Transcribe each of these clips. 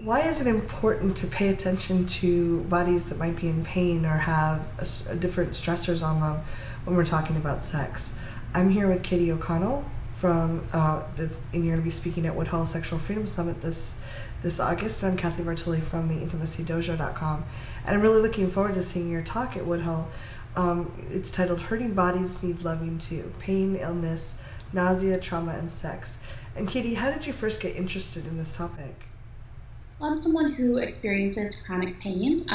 Why is it important to pay attention to bodies that might be in pain or have different stressors on them when we're talking about sex? I'm here with Katie O'Connell from, and you're going to be speaking at Woodhull Sexual Freedom Summit this August. And I'm Kathy Bartoli from the intimacydojo.com. And I'm really looking forward to seeing your talk at Woodhull. It's titled Hurting Bodies Need Loving Too: Pain, Illness, Nausea, Trauma, and Sex. And Katie, how did you first get interested in this topic? Well, I'm someone who experiences chronic pain.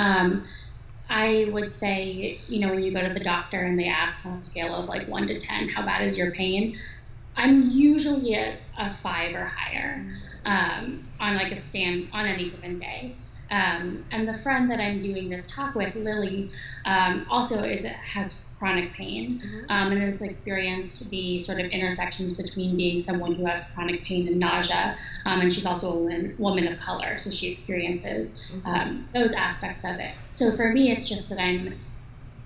I would say, when you go to the doctor and they ask on a scale of like 1 to 10, how bad is your pain? I'm usually at a 5 or higher on like on any given day. And the friend that I'm doing this talk with, Lily, also has chronic pain and has experienced the sort of intersections between being someone who has chronic pain and nausea, and she's also a woman of color, so she experiences those aspects of it. So for me, it's just that I'm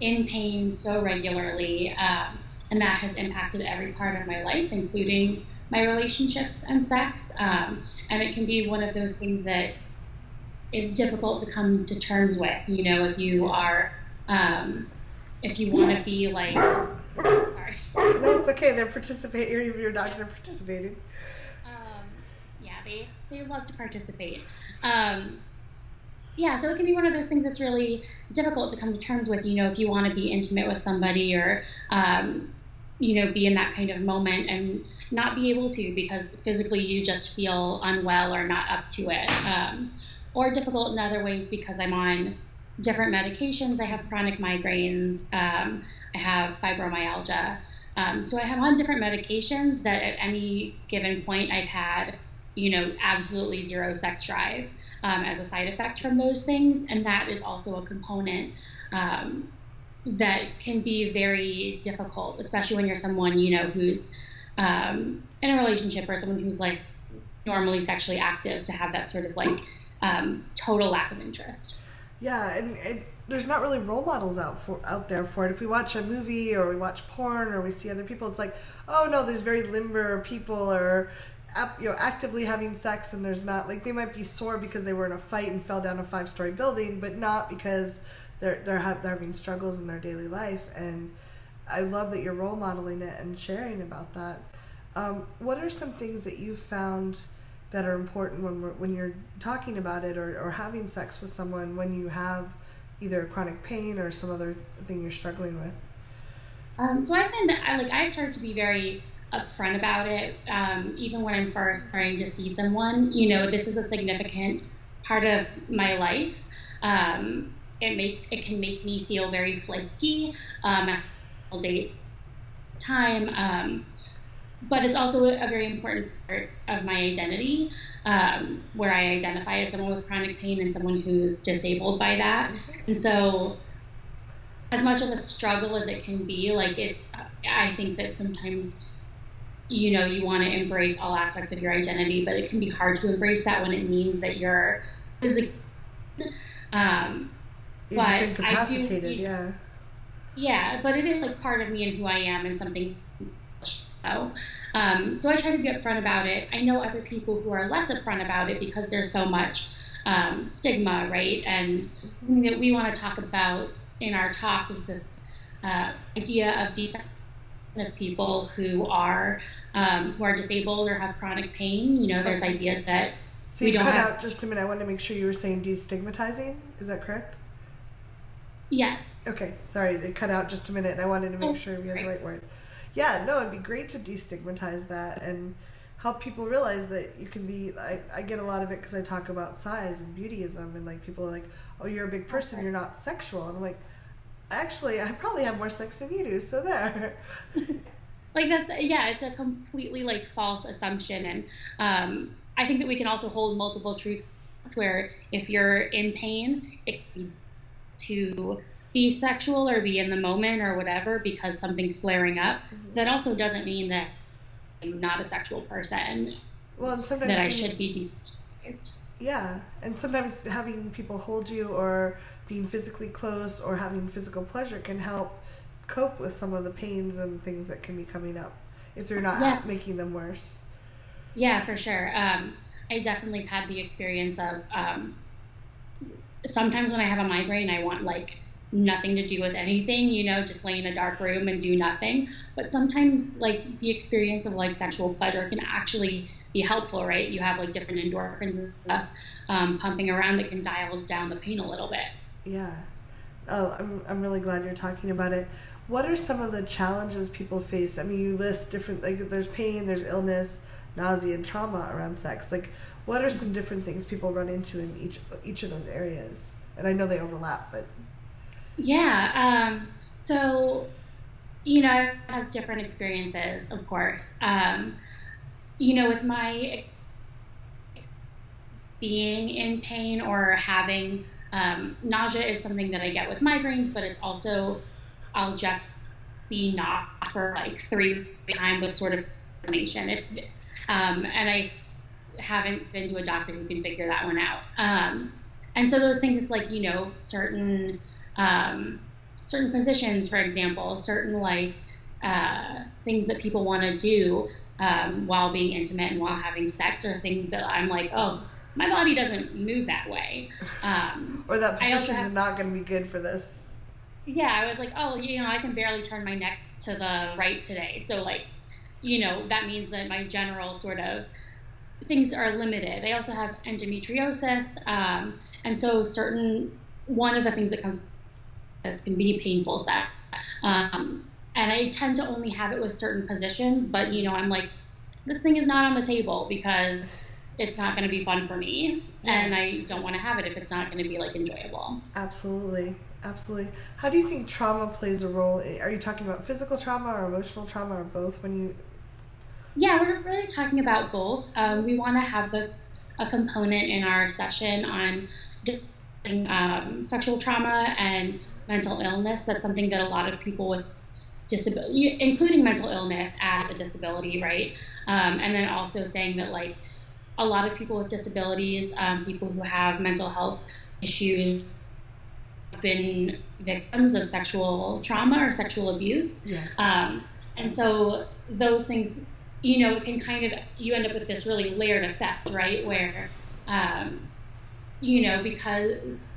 in pain so regularly, and that has impacted every part of my life, including my relationships and sex, and it can be one of those things that is difficult to come to terms with, if you are if you want to be like, sorry. No, it's okay. They're participating. Your dogs are participating. Yeah, they love to participate. Yeah, so it can be one of those things that's really difficult to come to terms with, if you want to be intimate with somebody or, be in that kind of moment and not be able to because physically you just feel unwell or not up to it. Or difficult in other ways because I'm on different medications. I have chronic migraines. I have fibromyalgia. So I have on different medications that at any given point I've had, absolutely zero sex drive as a side effect from those things. And that is also a component that can be very difficult, especially when you're someone, who's in a relationship or someone who's like normally sexually active, to have that sort of like total lack of interest. Yeah, and there's not really role models out there for it. If we watch a movie or we watch porn or we see other people, it's like, oh no, there's very limber people or actively having sex, and there's not, like, they might be sore because they were in a fight and fell down a 5-story building, but not because they're having struggles in their daily life. And I love that you're role modeling it and sharing about that. What are some things that you've found that are important when you're talking about it or having sex with someone when you have either chronic pain or some other thing you're struggling with? So I find that I started to be very upfront about it, even when I'm first starting to see someone. This is a significant part of my life. It can make me feel very flaky after a date time. But it's also a very important part of my identity, where I identify as someone with chronic pain and someone who's disabled by that. And so as much of a struggle as it can be, I think that sometimes, you want to embrace all aspects of your identity, but it can be hard to embrace that when it means that you're physically, You're incapacitated, yeah. Yeah, but it is like part of me and who I am and something. So I try to be upfront about it. I know other people who are less upfront about it because there's so much stigma, right? And something that we want to talk about in our talk is this idea of desensitization of people who are disabled or have chronic pain. There's ideas that so we don't have. So you cut out just a minute. I wanted to make sure you were saying destigmatizing. Is that correct? Yes. Okay, sorry, they cut out just a minute, and I wanted to make sure we had the right word. Yeah, no, it'd be great to destigmatize that and help people realize that you can be, I get a lot of it because I talk about size and beautyism, and like people are like, oh, you're a big person, you're not sexual. And I'm like, actually, I probably have more sex than you do, so there. It's a completely false assumption. And I think that we can also hold multiple truths where if you're in pain, it can be to be sexual or be in the moment or whatever because something's flaring up. That also doesn't mean that I'm not a sexual person. Well, and sometimes that I should be desensitized. Yeah, and sometimes having people hold you or being physically close or having physical pleasure can help cope with some of the pains and things that can be coming up if they're not making them worse. Yeah, for sure. I definitely have had the experience of sometimes when I have a migraine, I want like nothing to do with anything, just lay in a dark room and do nothing. But sometimes like the experience of like sexual pleasure can actually be helpful, right? You have like different endorphins and stuff pumping around that can dial down the pain a little bit. Yeah. Oh, I'm really glad you're talking about it. What are some of the challenges people face? I mean, you list different, like there's pain, there's illness, nausea, and trauma around sex. Like, what are some different things people run into in each of those areas? And I know they overlap, but Yeah. So, it has different experiences, of course. With my being in pain or having nausea is something that I get with migraines, but it's also I'll just be knocked for like 3 weeks time with sort of explanation. And I haven't been to a doctor who can figure that one out. And so those things, it's like certain positions, for example, certain like things that people want to do while being intimate and while having sex, or things that I'm like, oh, my body doesn't move that way. Or that position is not going to be good for this. Yeah, I was like, oh, I can barely turn my neck to the right today. So like, that means that my general sort of things are limited. I also have endometriosis. And so one of the things that comes with this can be painful sex. And I tend to only have it with certain positions, but I'm like, this thing is not on the table because it's not going to be fun for me. Yeah. And I don't want to have it if it's not going to be like enjoyable. Absolutely. How do you think trauma plays a role? Are you talking about physical trauma or emotional trauma or both Yeah, we're really talking about both. We want to have a component in our session on sexual trauma and mental illness. That's something that a lot of people with disability, including mental illness as a disability, right? And then also saying that like a lot of people with disabilities, people who have mental health issues, have been victims of sexual trauma or sexual abuse. Yes. And so those things, it can kind of, you end up with this really layered effect, right? Where, because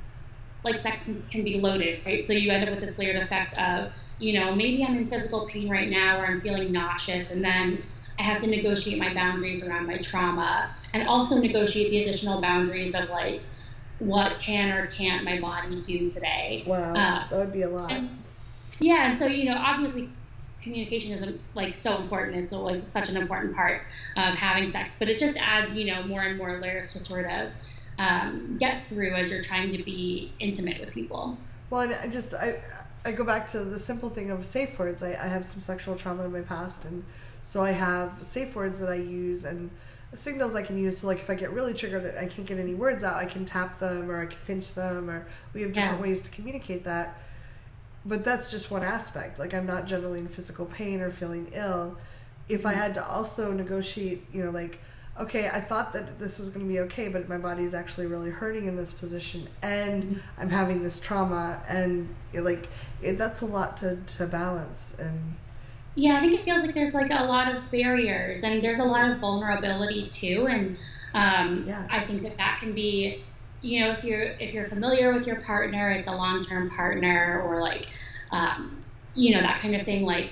like sex can be loaded, right? So you end up with this layered effect of, maybe I'm in physical pain right now or I'm feeling nauseous, and then I have to negotiate my boundaries around my trauma and also negotiate the additional boundaries of like, what can or can't my body do today? Wow, that would be a lot. And so, obviously communication is like so important. It's like such an important part of having sex, but it just adds, more and more layers to sort of get through as you're trying to be intimate with people. Well, and I go back to the simple thing of safe words. I have some sexual trauma in my past, and so I have safe words that I use and signals I can use. So like if I get really triggered and I can't get any words out, I can tap them or I can pinch them, or we have different ways to communicate that. But that's just one aspect. Like I'm not generally in physical pain or feeling ill. If I had to also negotiate, like, okay, I thought that this was going to be okay, but my body is actually really hurting in this position, and I'm having this trauma, and that's a lot to balance. And yeah, I think it feels like there's like a lot of barriers, and there's a lot of vulnerability too. And I think that can be, if you're familiar with your partner, it's a long-term partner, or like, that kind of thing, like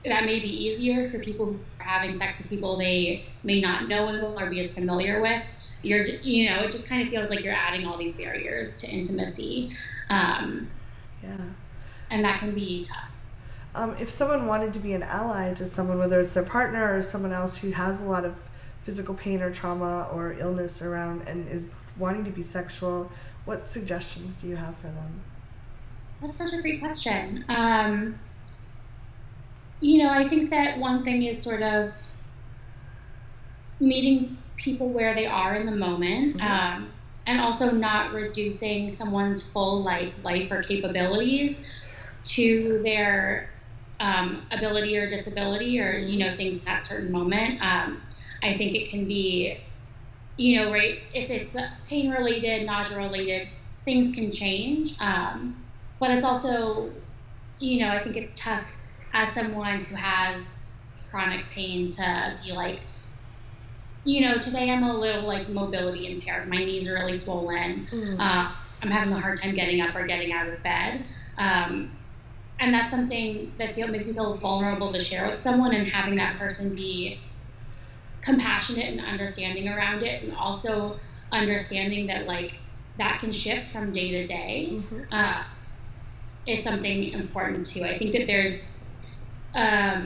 that may be easier for people who are having sex with people they may not know as well or be as familiar with. It just kind of feels like you're adding all these barriers to intimacy. And that can be tough. If someone wanted to be an ally to someone, whether it's their partner or someone else who has a lot of physical pain or trauma or illness around and is wanting to be sexual, what suggestions do you have for them? That's such a great question. I think that one thing is sort of meeting people where they are in the moment, and also not reducing someone's full life or capabilities to their ability or disability or, things in that certain moment. I think it can be, right, if it's pain related, nausea related, things can change. But it's also, I think it's tough as someone who has chronic pain to be like, today I'm a little like mobility impaired. My knees are really swollen. I'm having a hard time getting up or getting out of bed. And that's something that makes me feel vulnerable to share with someone, and having that person be compassionate and understanding around it, and also understanding that like that can shift from day to day, is something important too. I think that there's, I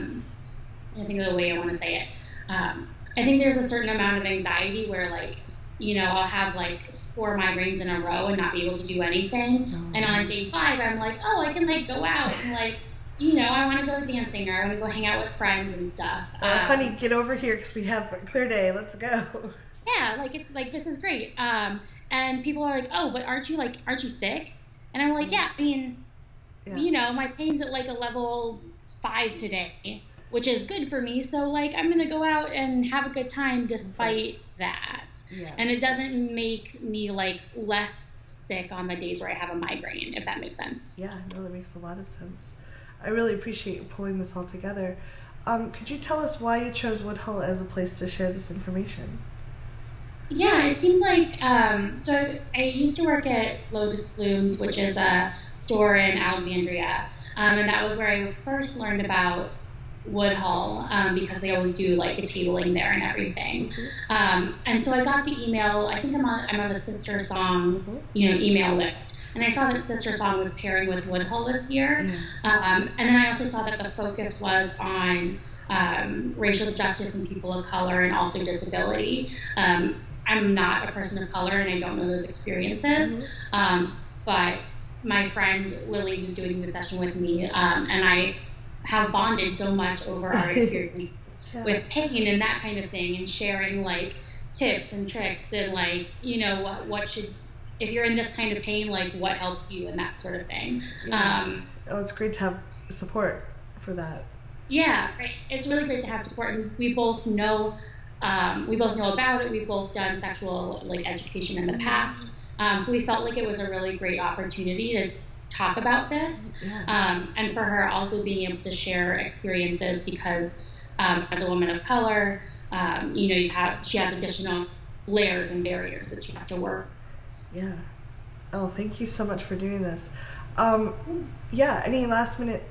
think of the way I want to say it. I think there's a certain amount of anxiety where like, I'll have like 4 migraines in a row and not be able to do anything. And on day 5, I'm like, oh, I can like go out and like, I want to go dancing, or I want to go hang out with friends and stuff. Honey, get over here because we have a clear day. Let's go. Yeah, like it's like this is great. And people are like, oh, but aren't you sick? And I'm like, yeah, I mean, my pain's at like a level 5 today, which is good for me. So like, I'm gonna go out and have a good time despite that. Yeah. And it doesn't make me like less sick on the days where I have a migraine, if that makes sense. Yeah, no, that makes a lot of sense. I really appreciate you pulling this all together. Could you tell us why you chose Woodhull as a place to share this information? Yeah, it seemed like, so I used to work at Lotus Blooms, which is a store in Alexandria, and that was where I first learned about Woodhull, because they always do like the tabling there and everything. And so I got the email. I think I'm on the Sister Song, email list, and I saw that Sister Song was pairing with Woodhull this year. And then I also saw that the focus was on racial justice and people of color, and also disability. I'm not a person of color, and I don't know those experiences. But my friend Lily, who's doing the session with me, and I have bonded so much over our experience with pain and that kind of thing, and sharing like tips and tricks, and like, what should, if you're in this kind of pain, like what helps you and that sort of thing. It's great to have support for that. Yeah, right. It's really great to have support, and we both know about it. We've both done sexual like education in the past, so we felt like it was a really great opportunity to talk about this, and for her also being able to share experiences, because as a woman of color, she has additional layers and barriers that she has to work. Yeah. Oh, thank you so much for doing this. Any last minute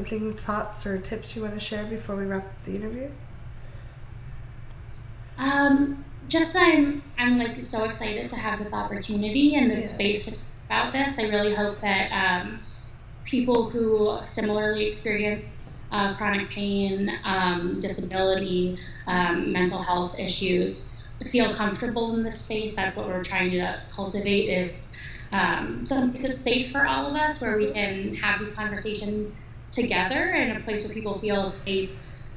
things, thoughts, or tips you want to share before we wrap up the interview? Just that I'm like so excited to have this opportunity and this space to talk about this. I really hope that people who similarly experience chronic pain, disability, mental health issues feel comfortable in this space. That's what we're trying to cultivate, is some place that's safe for all of us, where we can have these conversations together, and a place where people feel safe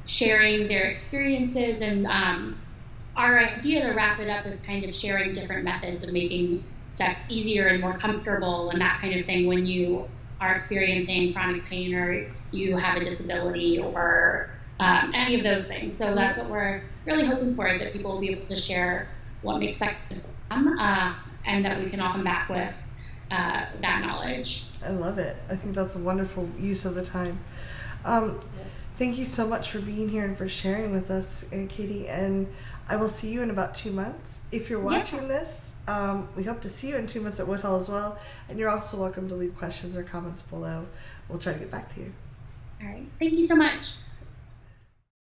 sharing their experiences. And our idea, to wrap it up, is kind of sharing different methods of making sex easier and more comfortable and that kind of thing when you are experiencing chronic pain, or you have a disability, or any of those things. So that's what we're really hoping for, is that people will be able to share what makes sex good for them, and that we can all come back with that knowledge. I love it. I think that's a wonderful use of the time. Thank you so much for being here and for sharing with us, Katie, and I will see you in about 2 months. If you're watching this, we hope to see you in 2 months at Woodhull as well, and you're also welcome to leave questions or comments below. We'll try to get back to you. All right. Thank you so much.